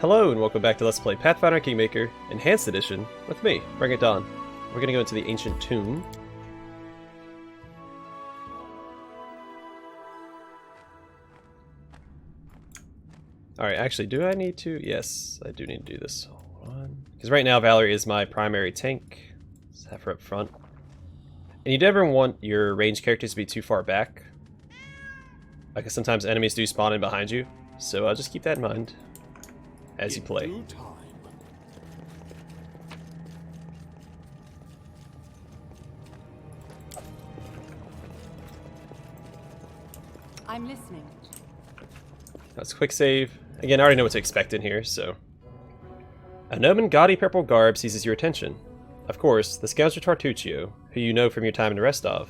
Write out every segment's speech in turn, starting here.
Hello and welcome back to Let's Play Pathfinder Kingmaker Enhanced Edition with me, BringItDon. We're going to go into the ancient tomb. Alright, actually, do I need to? Yes, I do need to do this. Hold on. Because right now Valerie is my primary tank. Let's have her up front. And you never want your ranged characters to be too far back. Because sometimes enemies do spawn in behind you. So just keep that in mind as you play. I'm listening. That's a quick save. Again, I already know what to expect in here, so... A gnome in gaudy purple garb seizes your attention. Of course, the scoundrel Tartuccio, who you know from your time in Restov.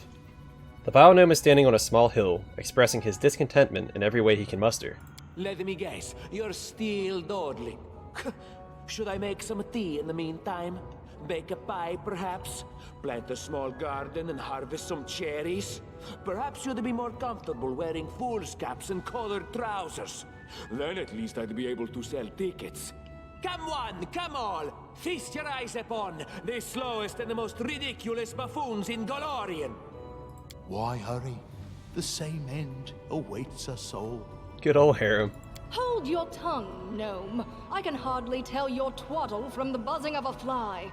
The vile gnome is standing on a small hill, expressing his discontentment in every way he can muster. Let me guess, you're still dawdling. Should I make some tea in the meantime? Bake a pie, perhaps? Plant a small garden and harvest some cherries? Perhaps you'd be more comfortable wearing fool's caps and colored trousers. Then at least I'd be able to sell tickets. Come one, come all! Feast your eyes upon the slowest and the most ridiculous buffoons in Golorian! Why hurry? The same end awaits us all. Good old harem. Hold your tongue, gnome. I can hardly tell your twaddle from the buzzing of a fly.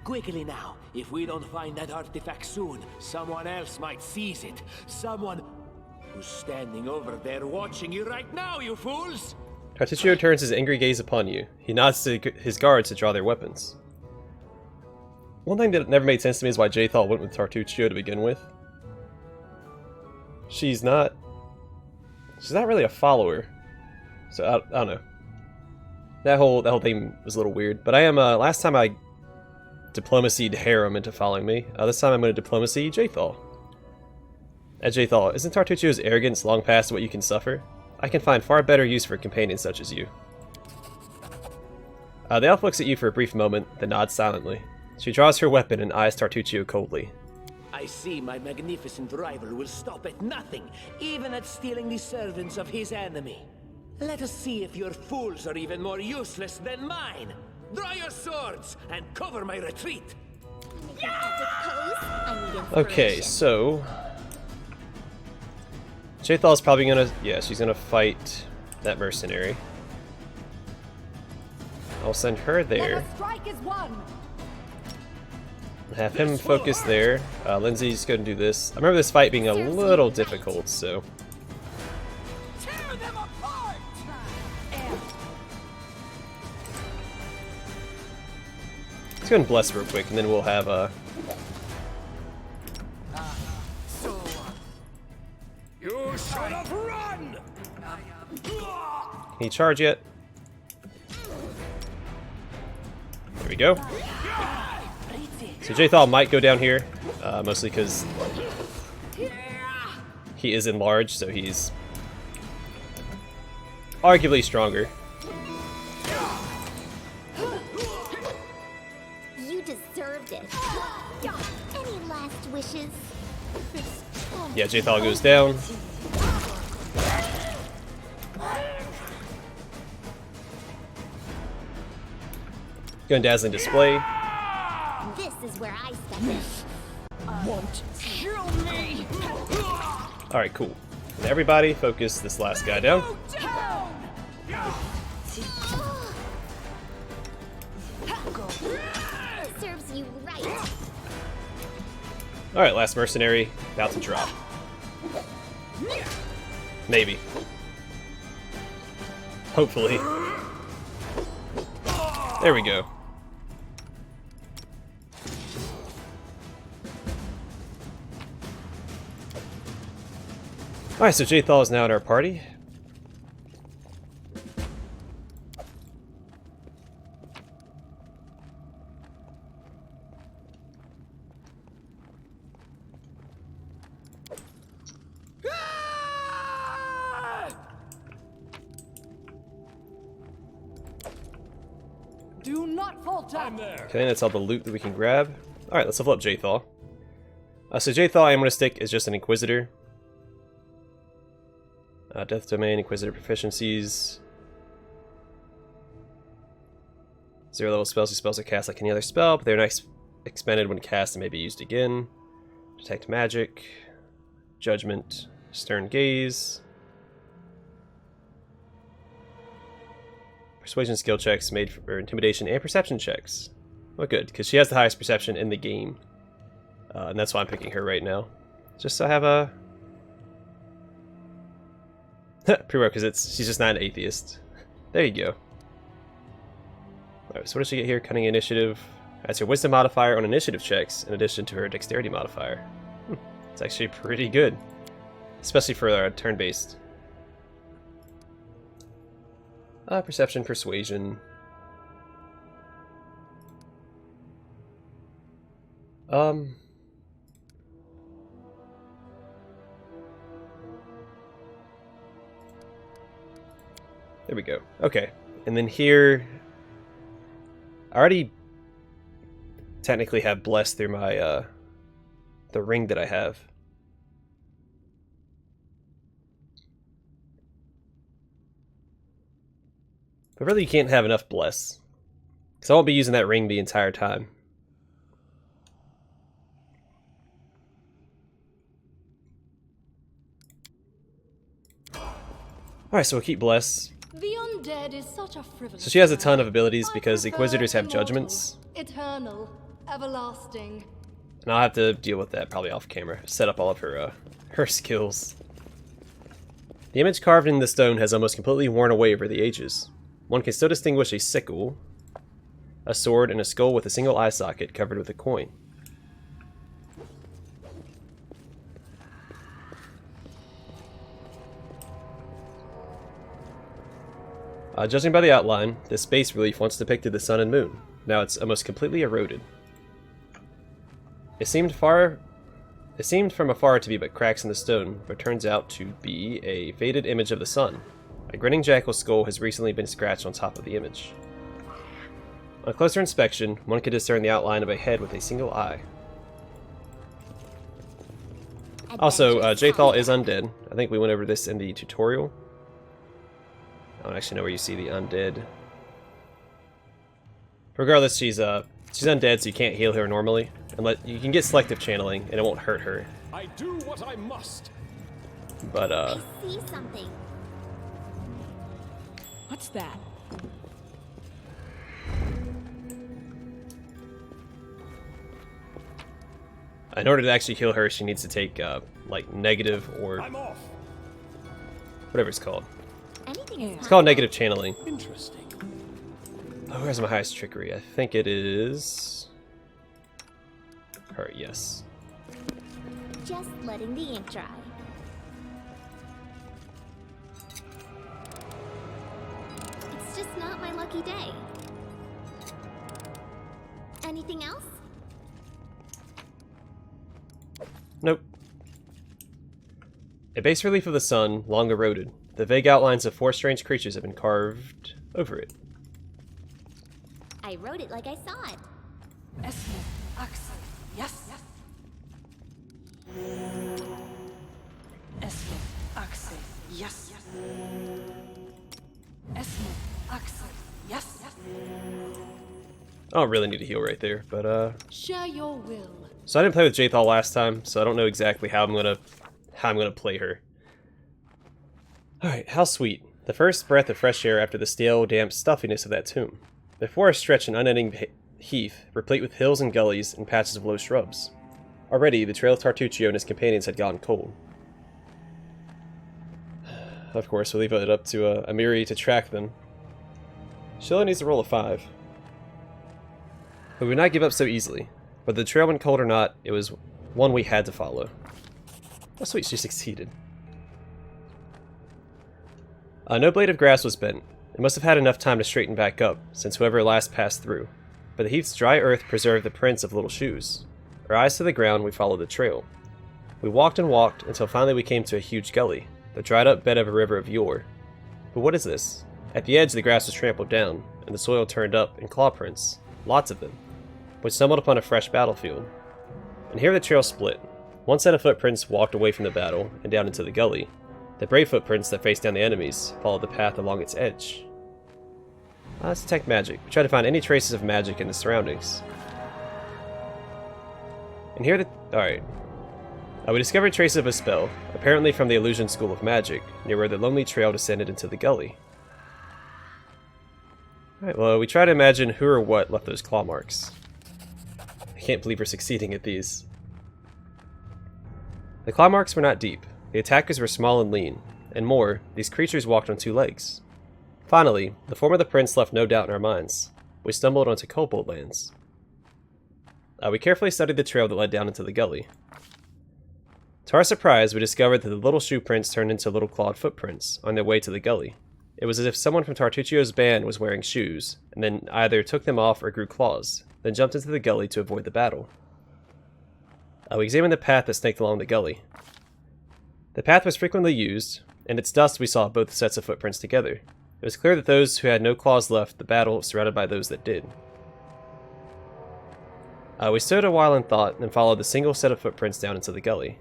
Quickly now, if we don't find that artifact soon, someone else might seize it. Someone who's standing over there watching you right now, you fools! Tartuccio turns his angry gaze upon you. He nods to his guards to draw their weapons. One thing that never made sense to me is why Jhod went with Tartuccio to begin with. She's not really a follower. So I don't know. That whole thing was a little weird. But I am last time I diplomacied harem into following me. This time I'm going to diplomacy Jhod. At Jhod, isn't Tartuccio's arrogance long past what you can suffer? I can find far better use for companions such as you. The elf looks at you for a brief moment, then nods silently. She draws her weapon and eyes Tartuccio coldly. I see my magnificent rival will stop at nothing, even at stealing the servants of his enemy. Let us see if your fools are even more useless than mine. Draw your swords and cover my retreat. Okay, so Jhod is probably gonna, she's gonna fight that mercenary. I'll send her there. Have him focus there. Lindsay's gonna do this. I remember this fight being a little difficult, so. Tear them apart! Let's go and bless real quick, and then we'll have You should have run! Can he charge yet? There we go. So Jhod might go down here, mostly because he is enlarged, so he's arguably stronger. You deserved it. Any last wishes? Yeah, Jhod goes down. Go and dazzling display. This is where I step in. Won't kill me! Alright, cool. And everybody focus this last guy down. Serves you right. Alright, last mercenary, about to drop. Maybe. Hopefully. There we go. Alright, so Jhod is now in our party. Do not falter. Okay, that's all the loot that we can grab. Alright, let's level up Jhod. So Jhod, I'm going to stick as just an Inquisitor. Death Domain, Inquisitor proficiencies. 0 level spells. These spells are cast like any other spell, but they're not expended when cast and may be used again. Detect magic, judgment, stern gaze. Persuasion skill checks made for intimidation and perception checks. Well, good, because she has the highest perception in the game. And that's why I'm picking her right now. Just so I have a... prerequisites. She's just not an atheist. There you go. Alright, so what does she get here? Cunning initiative. Adds her wisdom modifier on initiative checks in addition to her dexterity modifier. It's actually pretty good. Especially for turn-based. Perception, persuasion. There we go. Okay. And then here, I already technically have blessed through my, the ring that I have. But really you can't have enough bless. Because I won't be using that ring the entire time. Alright, so we'll keep bless. The undead is such a frivolous. So she has a ton of abilities because Inquisitors have immortal, judgments. Eternal, everlasting. And I'll have to deal with that probably off camera. Set up all of her her skills. The image carved in the stone has almost completely worn away over the ages. One can still distinguish a sickle, a sword, and a skull with a single eye socket covered with a coin. Judging by the outline, this bas relief once depicted the sun and moon. Now it's almost completely eroded. It seemed from afar to be but cracks in the stone, but turns out to be a faded image of the sun. A grinning jackal's skull has recently been scratched on top of the image. On closer inspection, one can discern the outline of a head with a single eye. Also, Jhod is undead. I think we went over this in the tutorial. I don't actually know where you see the undead. Regardless, she's undead, so you can't heal her normally. And you can get selective channeling, and it won't hurt her. I do what I must. But I see something. What's that? in order to actually heal her, she needs to take like negative or I'm off. whatever it's called. Anything is It's called negative channeling. Interesting. Oh, where's my highest trickery? I think it is her. Yes. just letting the ink dry. It's just not my lucky day. Anything else? Nope. A bas relief of the sun, long eroded. The vague outlines of 4 strange creatures have been carved over it. I wrote it like I saw it. Yes. Yes. I don't really need to heal right there, but Share your will. so I didn't play with Jhod last time, so I don't know exactly how I'm gonna play her. Alright, how sweet. The first breath of fresh air after the stale, damp stuffiness of that tomb. Before us stretched an unending heath, replete with hills and gullies and patches of low shrubs. Already, the trail of Tartuccio and his companions had gone cold. Of course, we'll leave it up to Amiri to track them. She only needs to roll a 5. But we would not give up so easily. Whether the trail went cold or not, it was one we had to follow. Oh sweet, she succeeded. No blade of grass was bent. It must have had enough time to straighten back up, since whoever last passed through. But the heath's dry earth preserved the prints of little shoes. Our eyes to the ground, we followed the trail. We walked and walked, until finally we came to a huge gully, the dried up bed of a river of yore. But what is this? At the edge the grass was trampled down, and the soil turned up in claw prints, lots of them. We stumbled upon a fresh battlefield. And here the trail split. One set of footprints walked away from the battle, and down into the gully. The brave footprints that faced down the enemies followed the path along its edge. Let's detect magic. We try to find any traces of magic in the surroundings. And here alright. We discovered traces of a spell, apparently from the Illusion School of Magic, near where the lonely trail descended into the gully. Alright, well, we try to imagine who or what left those claw marks. I can't believe we're succeeding at these. The claw marks were not deep. The attackers were small and lean, and more, these creatures walked on 2 legs. Finally, the form of the prince left no doubt in our minds. We stumbled onto Kobold lands. We carefully studied the trail that led down into the gully. To our surprise, we discovered that the little shoe prints turned into little clawed footprints on their way to the gully. It was as if someone from Tartuccio's band was wearing shoes, and then either took them off or grew claws, then jumped into the gully to avoid the battle. We examined the path that snaked along the gully. The path was frequently used, and its dust we saw both sets of footprints together. It was clear that those who had no claws left the battle surrounded by those that did. We stood a while in thought, and followed the single set of footprints down into the gully.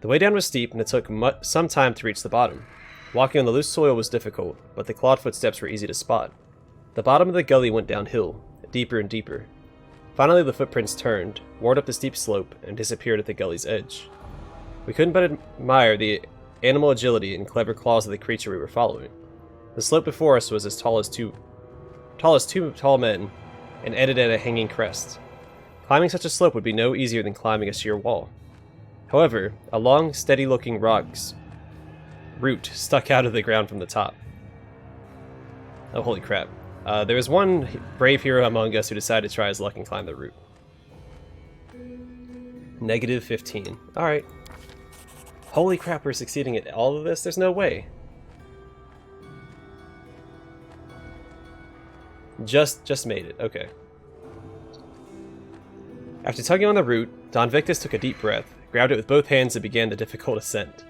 The way down was steep, and it took some time to reach the bottom. Walking on the loose soil was difficult, but the clawed footsteps were easy to spot. The bottom of the gully went downhill, deeper and deeper. Finally, the footprints turned, warred up the steep slope, and disappeared at the gully's edge. We couldn't but admire the animal agility and clever claws of the creature we were following. The slope before us was as tall as two tall men, and ended at a hanging crest. Climbing such a slope would be no easier than climbing a sheer wall. However, a long, steady-looking rock's root stuck out of the ground from the top. Oh, holy crap. There was one brave hero among us who decided to try his luck and climb the root. -15. Alright. Holy crap, we're succeeding at all of this? There's no way. Just made it. Okay. After tugging on the root, Don Victus took a deep breath, grabbed it with both hands, and began the difficult ascent.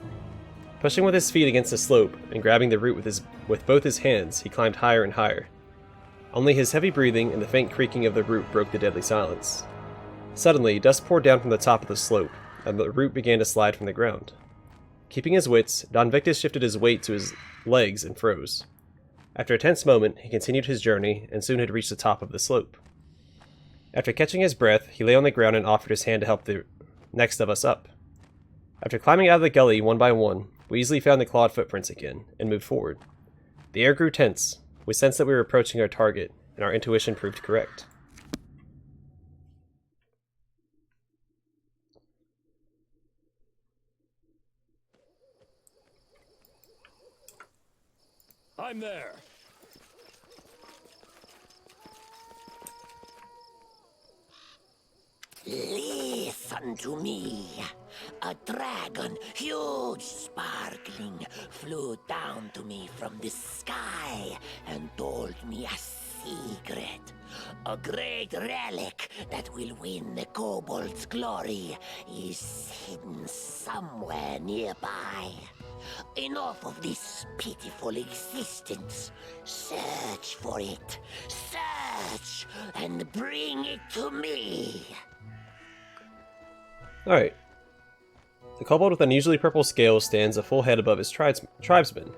Pushing with his feet against the slope and grabbing the root with both his hands, he climbed higher and higher. Only his heavy breathing and the faint creaking of the root broke the deadly silence. Suddenly, dust poured down from the top of the slope, and the root began to slide from the ground. Keeping his wits, Don Victus shifted his weight to his legs and froze. After a tense moment, he continued his journey, and soon had reached the top of the slope. After catching his breath, he lay on the ground and offered his hand to help the next of us up. After climbing out of the gully one by one, we easily found the clawed footprints again, and moved forward. The air grew tense. We sensed that we were approaching our target, and our intuition proved correct. I'm there. Listen to me. A dragon, huge, sparkling, flew down to me from the sky and told me a secret. A great relic that will win the kobold's glory is hidden somewhere nearby. Enough of this pitiful existence. Search for it. Search and bring it to me. Alright. The kobold with unusually purple scales stands a full head above his tribesmen.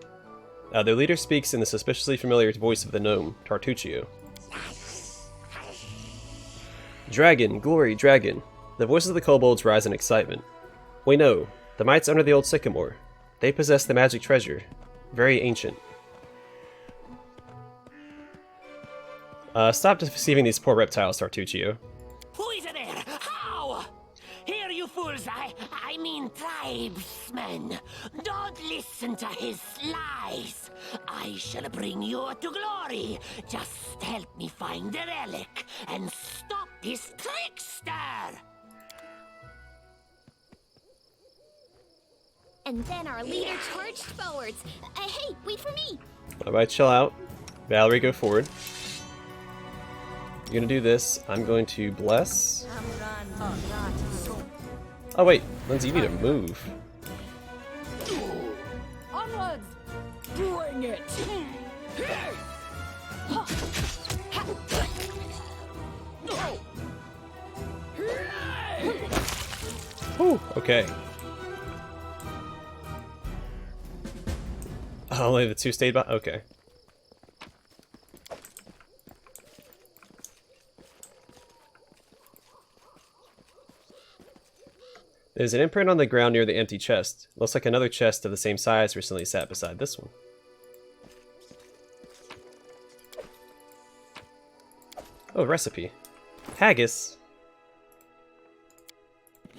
Their leader speaks in the suspiciously familiar voice of the gnome, Tartuccio. Dragon, glory, dragon. The voices of the kobolds rise in excitement. We know. The mites under the old sycamore. They possess the magic treasure. Very ancient. Stop deceiving these poor reptiles, Tartuccio. Who is there? How? Here, you fools, I mean tribesmen. Don't listen to his lies. I shall bring you to glory. Just help me find the relic and stop this trickster. And then our leader charged forwards. Hey, wait for me! Alright, chill out. Valerie, go forward. You're gonna do this. I'm going to bless. Oh wait, Lindsay, you need to move. Onwards! Bring it! Whew, okay. Only the 2 stayed by? Okay. There's an imprint on the ground near the empty chest. Looks like another chest of the same size recently sat beside this one. Oh, recipe. Haggis.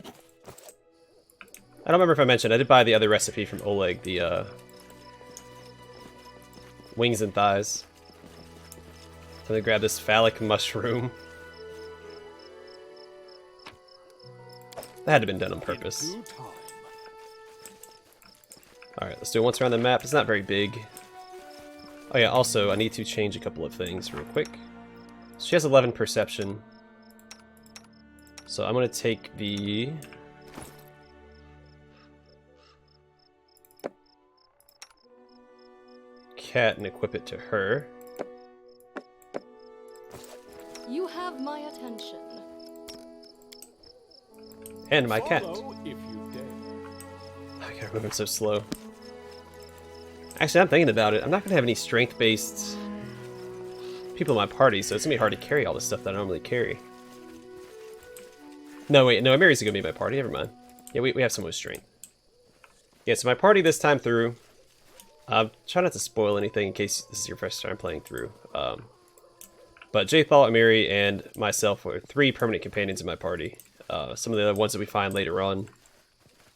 I don't remember if I mentioned, I did buy the other recipe from Oleg, the wings and thighs. So they grab this phallic mushroom. That had to have been done on purpose. Alright, let's do it once around the map. It's not very big. Oh yeah, also, I need to change a couple of things real quick. So she has 11 perception. So I'm going to take the... cat and equip it to her. You have my attention. And my cat. Follow if you dare. I can't remember, it's so slow. Actually, I'm thinking about it. I'm not going to have any strength-based people in my party, so it's going to be hard to carry all the stuff that I normally carry. No, wait, no, Mary's going to be my party. Never mind. Yeah, we have some with strength. Yeah, so my party this time through... try not to spoil anything in case this is your first time playing through. But Jthal, Amiri, and myself were 3 permanent companions in my party. Some of the other ones that we find later on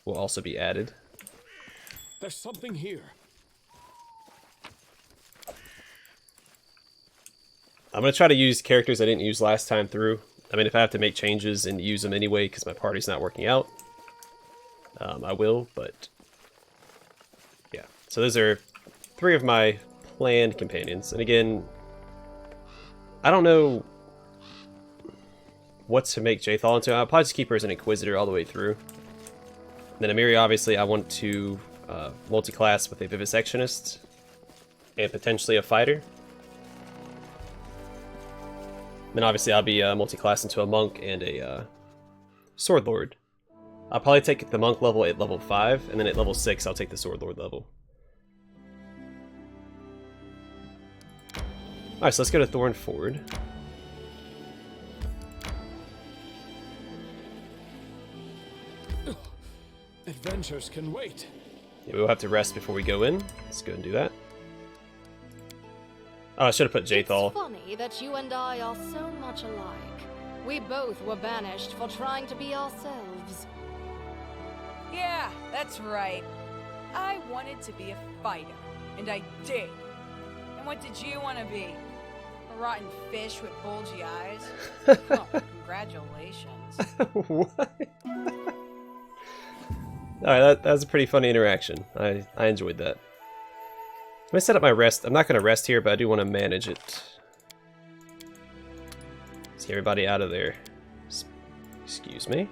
will also be added. There's something here. I'm going to try to use characters I didn't use last time through. I mean, if I have to make changes and use them anyway because my party's not working out, I will, but... yeah. So those are 3 of my planned companions. And again, I don't know what to make Jthal into. I'll probably just keep her as an Inquisitor all the way through. And then Amiri, obviously, I want to multi-class with a Vivisectionist and potentially a Fighter. Then obviously I'll be multi-class into a Monk and a Sword Lord. I'll probably take the Monk level at level 5, and then at level 6 I'll take the Sword Lord level. Alright, so let's go to Thorne Ford. Adventures can wait. Yeah, we'll have to rest before we go in. Let's go and do that. Oh, I should have put Jthal. It's funny that you and I are so much alike. We both were banished for trying to be ourselves. Yeah, that's right. I wanted to be a fighter, and I did. And what did you want to be? A rotten fish with bulgy eyes? Oh, congratulations. What? Alright, that was a pretty funny interaction. I enjoyed that. I'm going to set up my rest. I'm not going to rest here, but I do want to manage it. Let's get everybody out of there. Excuse me.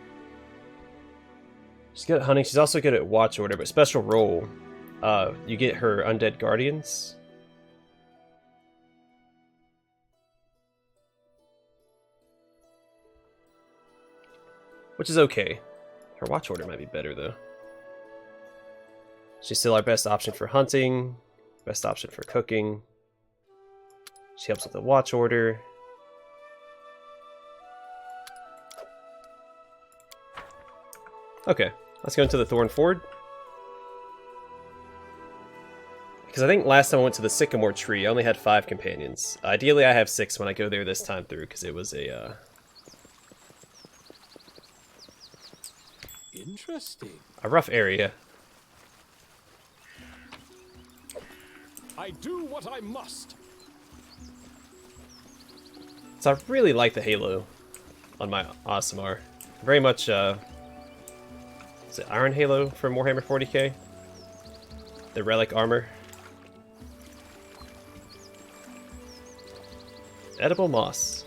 She's good at hunting. She's also good at watch order, but special role. You get her undead guardians. Which is okay. Her watch order might be better, though. She's still our best option for hunting. Best option for cooking. She helps with the watch order. Okay, let's go into the Thorne Ford. Because I think last time I went to the Sycamore Tree, I only had 5 companions. Ideally, I have 6 when I go there this time through, because it was a... Interesting. a rough area. I do what I must. So I really like the halo on my Aasimar. Very much, is it Iron Halo from Warhammer 40k? The relic armor. Edible moss.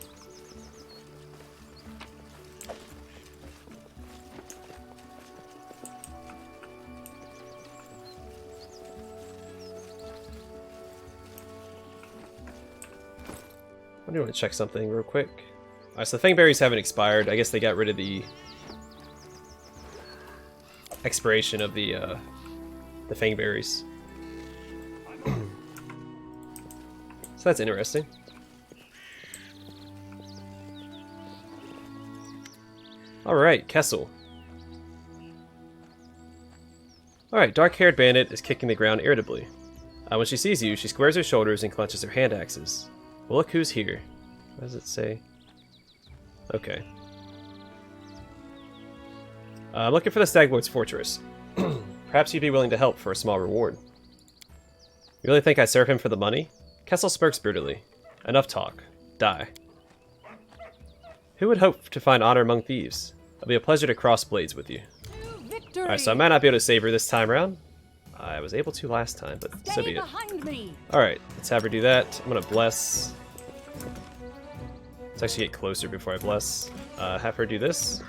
I do want to check something real quick. Alright, so the Fangberries haven't expired. I guess they got rid of the expiration of the Fangberries. So that's interesting. Alright, Kessel. Alright, dark-haired bandit is kicking the ground irritably. When she sees you, she squares her shoulders and clenches her hand axes. Well, look who's here. What does it say? Okay. I'm looking for the Staglord's fortress. Perhaps you'd be willing to help for a small reward. You really think I serve him for the money? Kessel smirks brutally. Enough talk. Die. Who would hope to find honor among thieves? It'll be a pleasure to cross blades with you. Alright, so I might not be able to save her this time around. I was able to last time, but so be it. Alright, let's have her do that. I'm gonna bless. Let's actually get closer before I bless. Have her do this.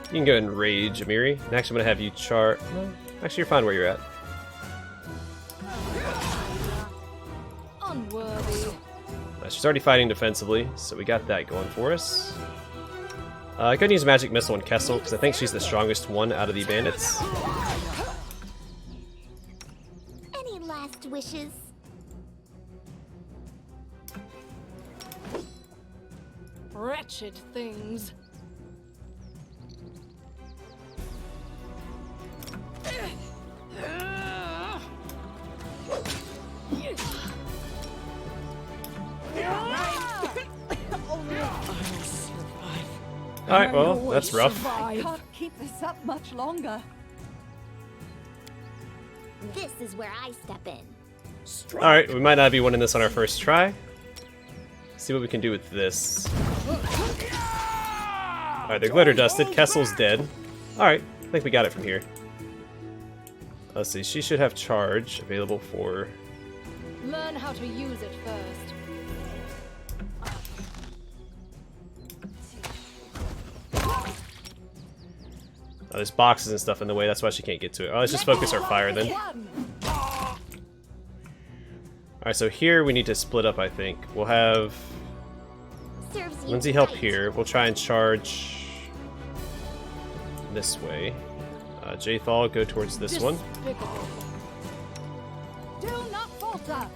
You can go and rage, Amiri. And actually, I'm gonna have you char. No, actually, you're fine where you're at. Unworthy. She's already fighting defensively, so we got that going for us. I could use Magic Missile on Kessel, because I think she's the strongest one out of the bandits. Any last wishes? Wretched things. Alright, well, that's rough. I can't keep this up much longer. This is where I step in. Alright, we might not be winning this on our first try. See what we can do with this. Alright, they're glitter dusted. Kessel's dead. Alright, I think we got it from here. Let's see, she should have charge available for... Learn how to use it first. Oh, there's boxes and stuff in the way, that's why she can't get to it. Oh, let's just focus our fire then. Alright, so here we need to split up, I think. We'll have Serves you Lindsay help right. here. We'll try and charge this way. Jathal, go towards this one. Despicable. Do not falter.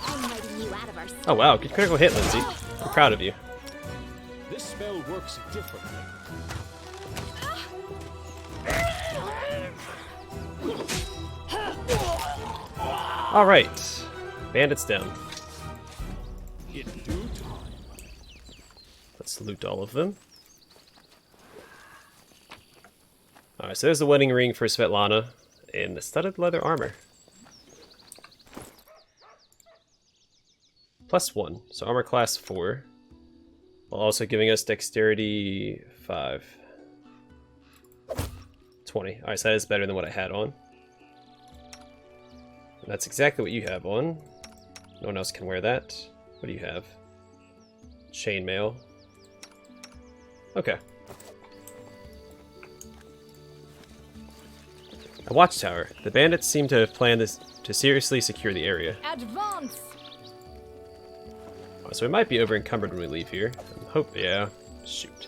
I'm letting you out of our sight. Oh wow, good critical hit, Lindsay. I'm proud of you. This spell works differently. Alright. Bandits down. In due time. Let's loot all of them. Alright, so there's the wedding ring for Svetlana and the studded leather armor. +1, so armor class 4. While also giving us dexterity 5. 20. Alright, so that is better than what I had on. And that's exactly what you have on. No one else can wear that. What do you have? Chainmail. Okay. A watchtower. The bandits seem to have planned this to seriously secure the area. Advance! Oh, so we might be over encumbered when we leave here. Yeah. Shoot.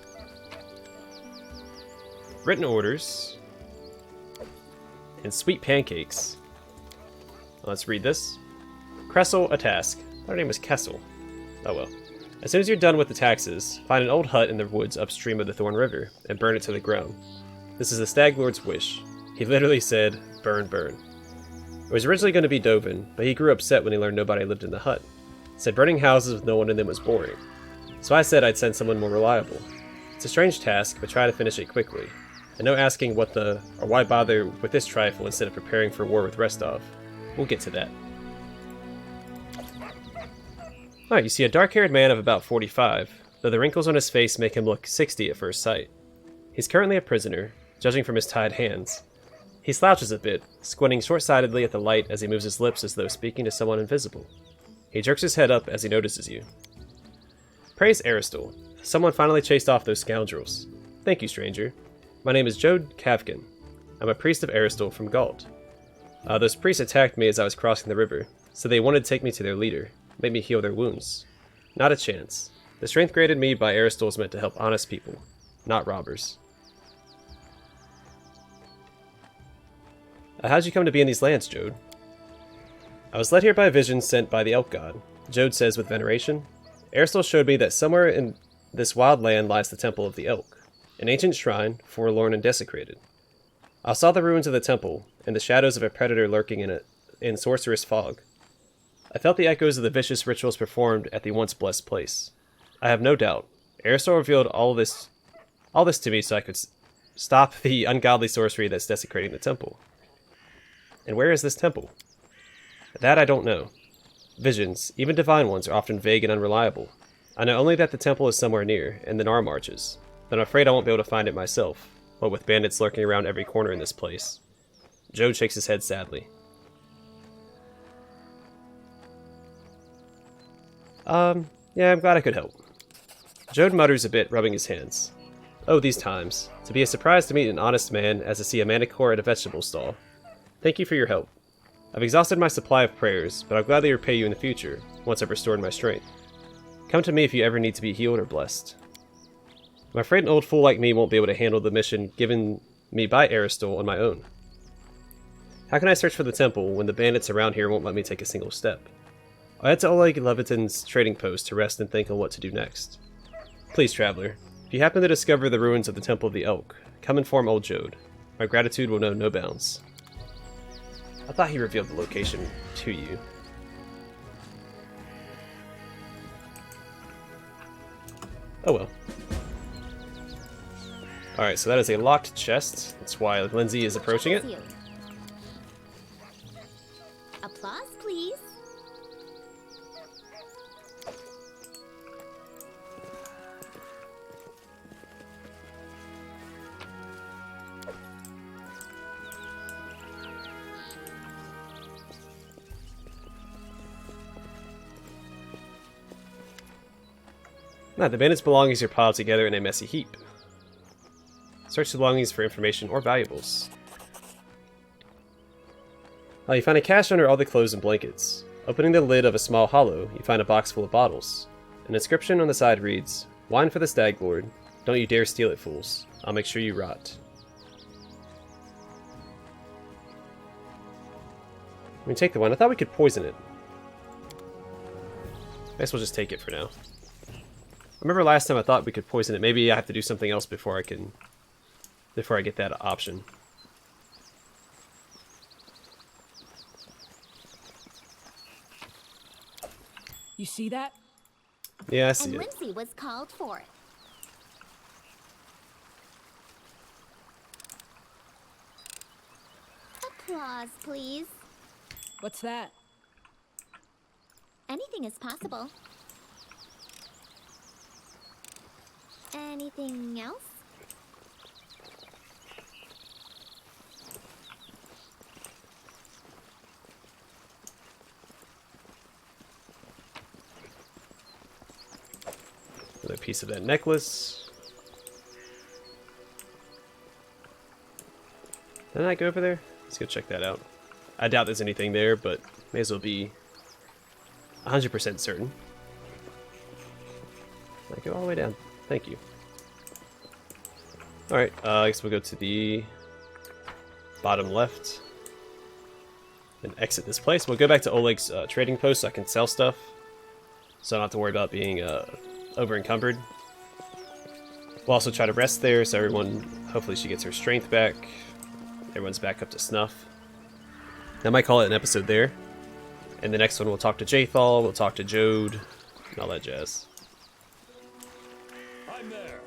Written orders. And sweet pancakes. Let's read this. Kressel, a task. Her name was Kessel. Oh well. As soon as you're done with the taxes, find an old hut in the woods upstream of the Thorne River and burn it to the ground. This is the Stag Lord's wish. He literally said, burn, burn. It was originally going to be Dovin, but he grew upset when he learned nobody lived in the hut. Said burning houses with no one in them was boring. So I said I'd send someone more reliable. It's a strange task, but try to finish it quickly. And no asking what the, or why bother with this trifle instead of preparing for war with Restov. We'll get to that. Alright, you see a dark-haired man of about 45, though the wrinkles on his face make him look 60 at first sight. He's currently a prisoner, judging from his tied hands. He slouches a bit, squinting short-sightedly at the light as he moves his lips as though speaking to someone invisible. He jerks his head up as he notices you. Praise Aristul. Someone finally chased off those scoundrels. Thank you, stranger. My name is Joad Kavkin. I'm a priest of Aristul from Galt. Those priests attacked me as I was crossing the river, so they wanted to take me to their leader, make me heal their wounds. Not a chance. The strength granted me by Aristul is meant to help honest people, not robbers. How'd you come to be in these lands, Jhod? I was led here by a vision sent by the elk god, Jhod says with veneration. Aristotle showed me that somewhere in this wild land lies the Temple of the Elk, an ancient shrine, forlorn and desecrated. I saw the ruins of the temple, and the shadows of a predator lurking in sorcerous fog. I felt the echoes of the vicious rituals performed at the once blessed place. I have no doubt. Aristotle revealed all this to me so I could stop the ungodly sorcery that's desecrating the temple. And where is this temple? That I don't know. Visions, even divine ones, are often vague and unreliable. I know only that the temple is somewhere near, in the Nar Marches, but I'm afraid I won't be able to find it myself, what with bandits lurking around every corner in this place. Jhod shakes his head sadly. Yeah, I'm glad I could help. Jhod mutters a bit, rubbing his hands. Oh, these times. To be a surprise to meet an honest man as to see a manicore at a vegetable stall. Thank you for your help. I've exhausted my supply of prayers, but I'll gladly repay you in the future, once I've restored my strength. Come to me if you ever need to be healed or blessed. I'm afraid an old fool like me won't be able to handle the mission given me by Aristotle on my own. How can I search for the temple when the bandits around here won't let me take a single step? I'll head to Oleg Levitin's trading post to rest and think on what to do next. Please, traveler, if you happen to discover the ruins of the Temple of the Elk, come inform old Joad. My gratitude will know no bounds. I thought he revealed the location to you. Oh well. Alright, so that is a locked chest. That's why Lindsay is approaching it. Applause, please. The bandits' belongings are piled together in a messy heap. Search the belongings for information or valuables. You find a cache under all the clothes and blankets. Opening the lid of a small hollow, you find a box full of bottles. An inscription on the side reads, "Wine for the Stag Lord. Don't you dare steal it, fools. I'll make sure you rot." We can take the wine. I thought we could poison it. I guess we'll just take it for now. I remember last time I thought we could poison it. Maybe I have to do something else before I get that option. You see that? Yeah, I see And it. Lindsay was called for it. Applause, please. What's that? Anything is possible. Anything else? Another piece of that necklace. Didn't I go over there? Let's go check that out. I doubt there's anything there, but may as well be 100% certain. I go all the way down. Thank you. Alright, I guess we'll go to the bottom left and exit this place. We'll go back to Oleg's trading post so I can sell stuff, so I don't have to worry about being over encumbered. We'll also try to rest there so hopefully she gets her strength back. Everyone's back up to snuff. I might call it an episode there. And the next one we'll talk to Jathal, we'll talk to Joad, and all that jazz. I'm there.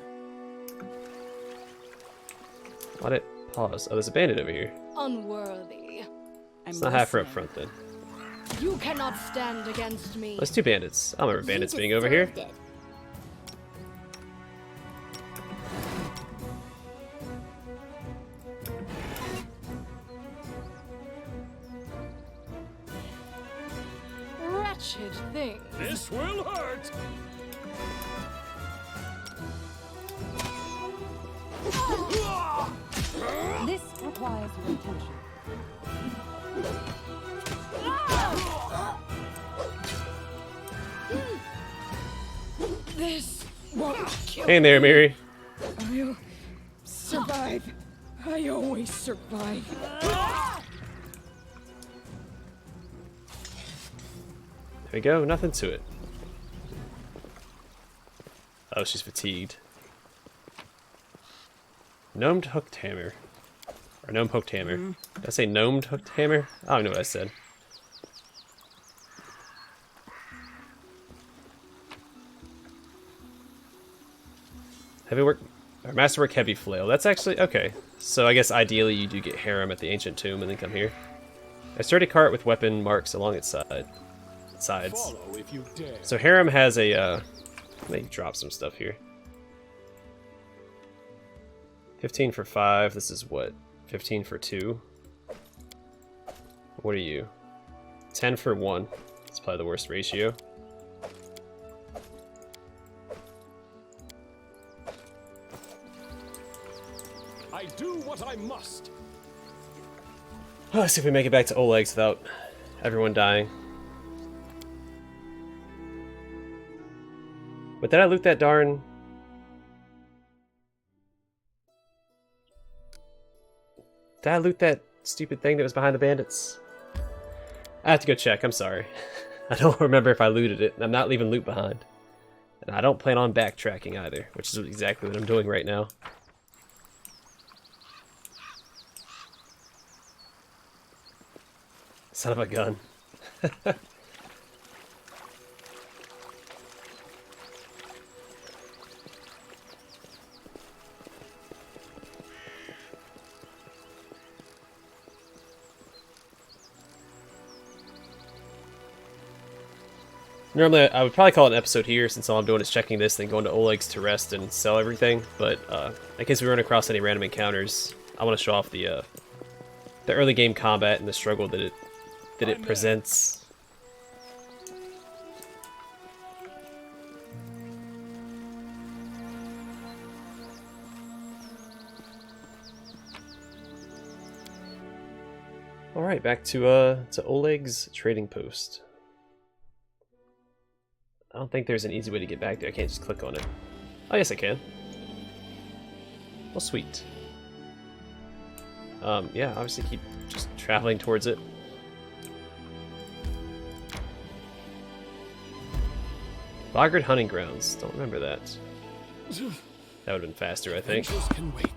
Why'd it pause? Oh, there's a bandit over here. Unworthy. It's not half her up front then. You cannot stand against me. There's two bandits. I remember bandits You being over here. deserved it. Wretched thing. This will hurt. This requires your attention. This won't kill Hey there, Mary. I'll survive. I always survive. There we go, nothing to it. Oh, she's fatigued. Gnomed hooked hammer. Or gnome hooked hammer. Did I say gnomed hooked hammer? I don't know what I said. Heavy work, or masterwork heavy flail. That's actually, okay. So I guess ideally you do get harem at the ancient tomb and then come here. A sturdy cart with weapon marks along its sides. Follow if you dare. So harem has a, let me drop some stuff here. 15 for 5, this is what? 15 for 2? What are you? 10 for 1. It's probably the worst ratio. I do what I must. Let's see if we make it back to Oleg's without everyone dying. But did I loot that darn... Did I loot that stupid thing that was behind the bandits? I have to go check, I'm sorry. I don't remember if I looted it, and I'm not leaving loot behind. And I don't plan on backtracking either, which is exactly what I'm doing right now. Son of a gun. Normally, I would probably call it an episode here, since all I'm doing is checking this, then going to Oleg's to rest and sell everything. But in case we run across any random encounters, I want to show off the early game combat and the struggle that it presents. All right, back to Oleg's trading post. I don't think there's an easy way to get back there. I can't just click on it. Oh, yes, I can. Well, sweet. Yeah, obviously keep just traveling towards it. Bogard Hunting Grounds. Don't remember that. That would have been faster, I think. Can wait.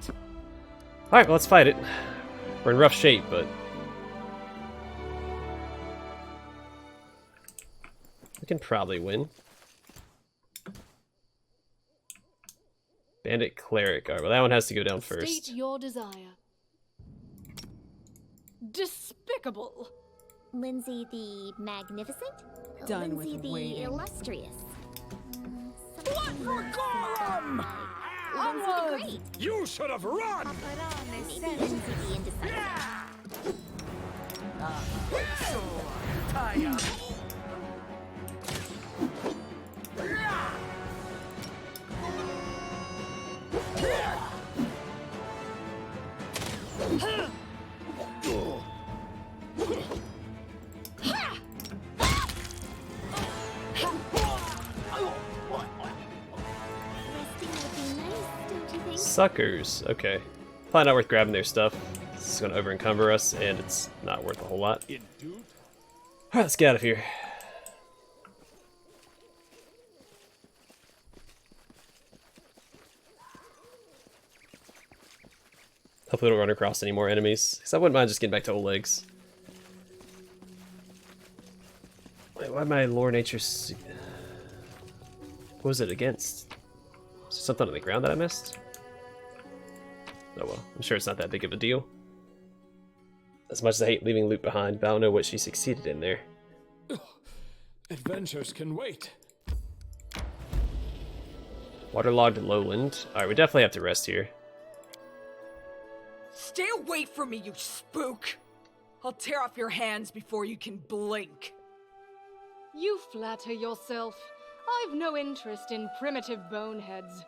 Alright, well, let's fight it. We're in rough shape, but... we can probably win. Bandit Cleric. Alright, well, that one has to go down first. State your desire. Despicable. Lindsay the Magnificent? Done Lindsay with the waiting. Illustrious? What for Gorum? Lindsay the Great? You should have run! Maybe Lindsay the Indecisive? Suckers. Okay. Probably not worth grabbing their stuff. This is going to over-encumber us, and it's not worth a whole lot. Dude. Alright, let's get out of here. Hopefully we don't run across any more enemies, because I wouldn't mind just getting back to Oleg's. Wait, why my lore nature... What was it against? Is there something on the ground that I missed? Oh well, I'm sure it's not that big of a deal. As much as I hate leaving loot behind, but I don't know what she succeeded in there. Adventures can wait. Waterlogged lowland. Alright, we definitely have to rest here. Stay away from me, you spook! I'll tear off your hands before you can blink. You flatter yourself. I've no interest in primitive boneheads.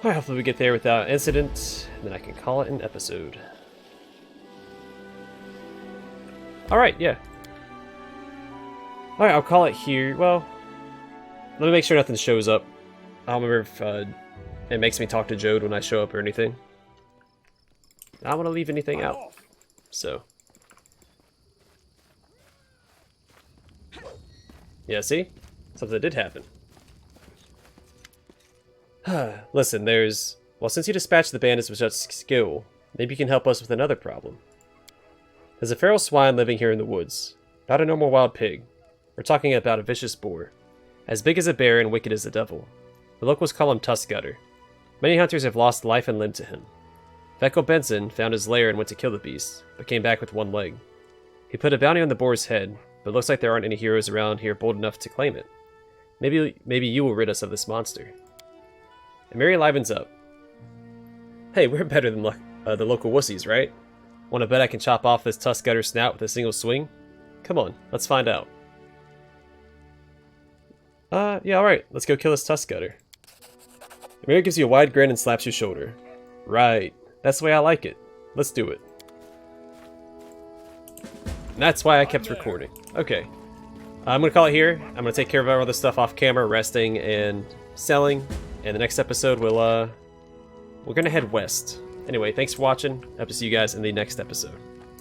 Alright, hopefully we get there without incident, and then I can call it an episode. Alright, yeah. Alright, I'll call it here. Well, let me make sure nothing shows up. I don't remember if It makes me talk to Joad when I show up or anything. I don't want to leave anything out. So. Yeah, see? Something did happen. Listen, there's... Well, since you dispatched the bandits with such skill, maybe you can help us with another problem. There's a feral swine living here in the woods. Not a normal wild pig. We're talking about a vicious boar. As big as a bear and wicked as the devil. The locals call him Tusk. Many hunters have lost life and limb to him. Veckel Benson found his lair and went to kill the beast, but came back with one leg. He put a bounty on the boar's head, but it looks like there aren't any heroes around here bold enough to claim it. Maybe you will rid us of this monster. And Mary livens up. Hey, we're better than the local wussies, right? Want to bet I can chop off this Tusk snout with a single swing? Come on, let's find out. Yeah, alright, let's go kill this Tusk. Mary gives you a wide grin and slaps your shoulder. Right, that's the way I like it. Let's do it. And that's why I kept recording. Okay. I'm gonna call it here. I'm gonna take care of all this stuff off camera, resting and selling. And the next episode we're gonna head west. Anyway, thanks for watching. Hope to see you guys in the next episode.